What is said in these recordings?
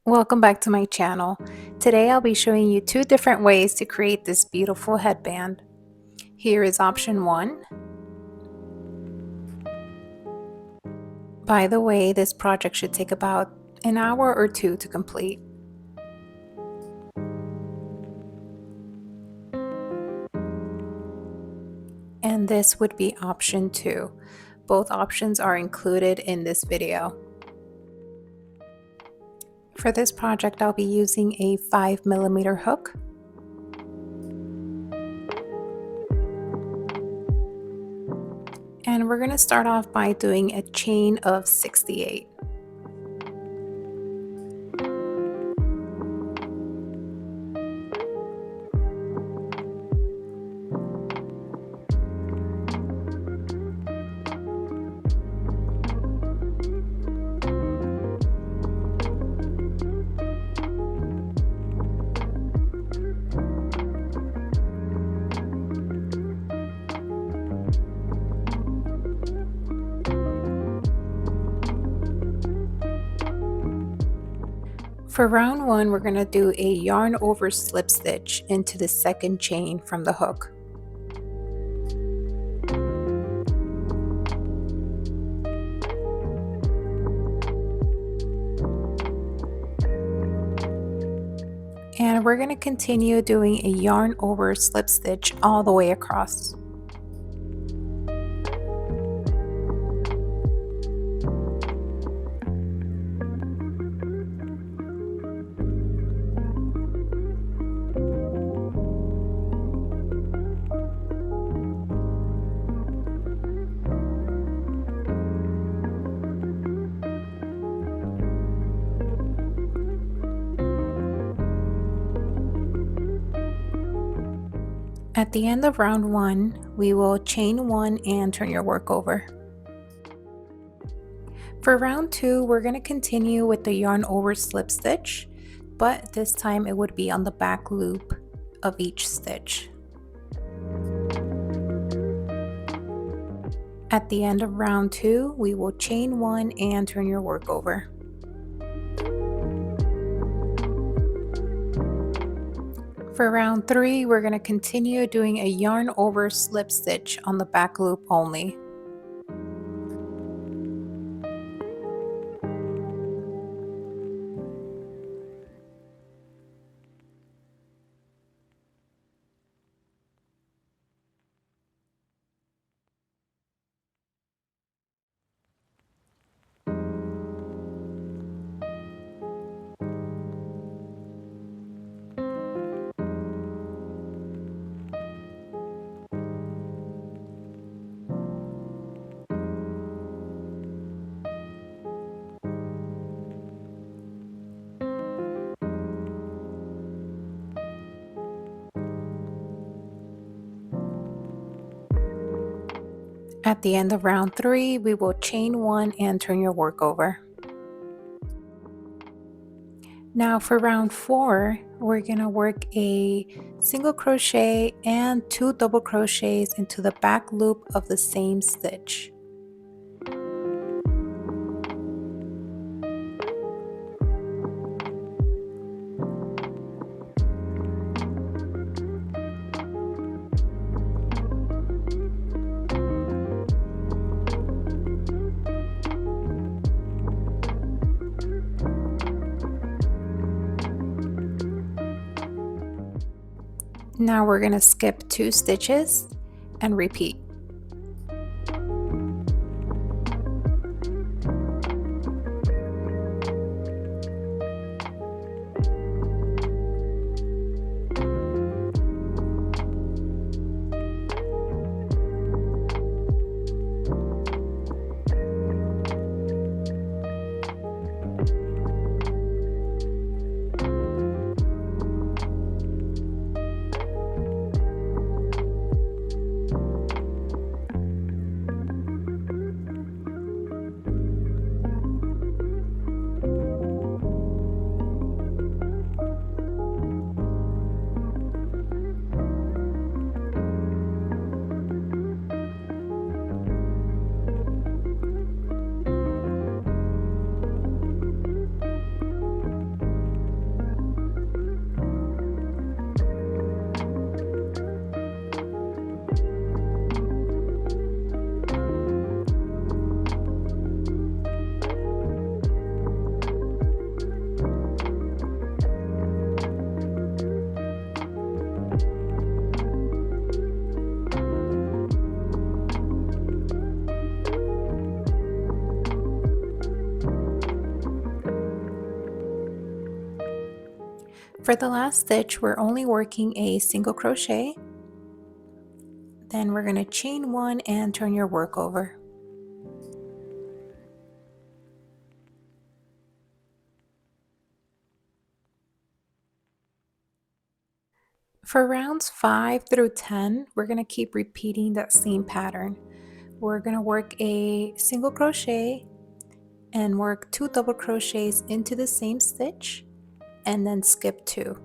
Welcome back to my channel. Today I'll be showing you two different ways to create this beautiful headband. Here is option 1. By the way, this project should take about an hour or two to complete. And this would be option 2. Both options are included in this video. For this project, I'll be using a 5mm hook. And we're going to start off by doing a chain of 68. For round 1, we're going to do a yarn over slip stitch into the second chain from the hook. And we're going to continue doing a yarn over slip stitch all the way across. At the end of round 1, we will chain 1 and turn your work over. For round 2, we're going to continue with the yarn over slip stitch, but this time it would be on the back loop of each stitch. At the end of round 2, we will chain 1 and turn your work over. For round 3, we're going to continue doing a yarn over slip stitch on the back loop only. At the end of round 3, we will chain 1 and turn your work over. Now for round 4, we're going to work a single crochet and 2 double crochets into the back loop of the same stitch. Now we're going to skip 2 stitches and repeat. For the last stitch, we're only working a single crochet. Then we're going to chain one and turn your work over. For rounds 5 through 10, we're going to keep repeating that same pattern. We're going to work a single crochet and work 2 double crochets into the same stitch and then skip 2.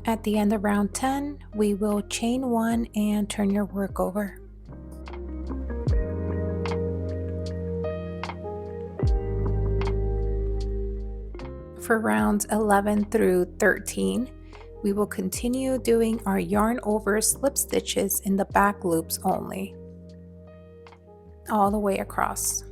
At the end of round 10, we will chain 1 and turn your work over. For rounds 11 through 13, we will continue doing our yarn over slip stitches in the back loops only, all the way across.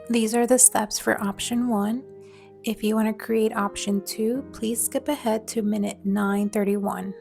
These are the steps for option 1. If you want to create option 2, please skip ahead to minute 9:31.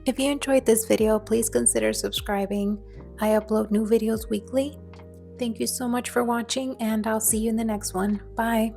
If you enjoyed this video, please consider subscribing. I upload new videos weekly. Thank you so much for watching, and I'll see you in the next one. Bye.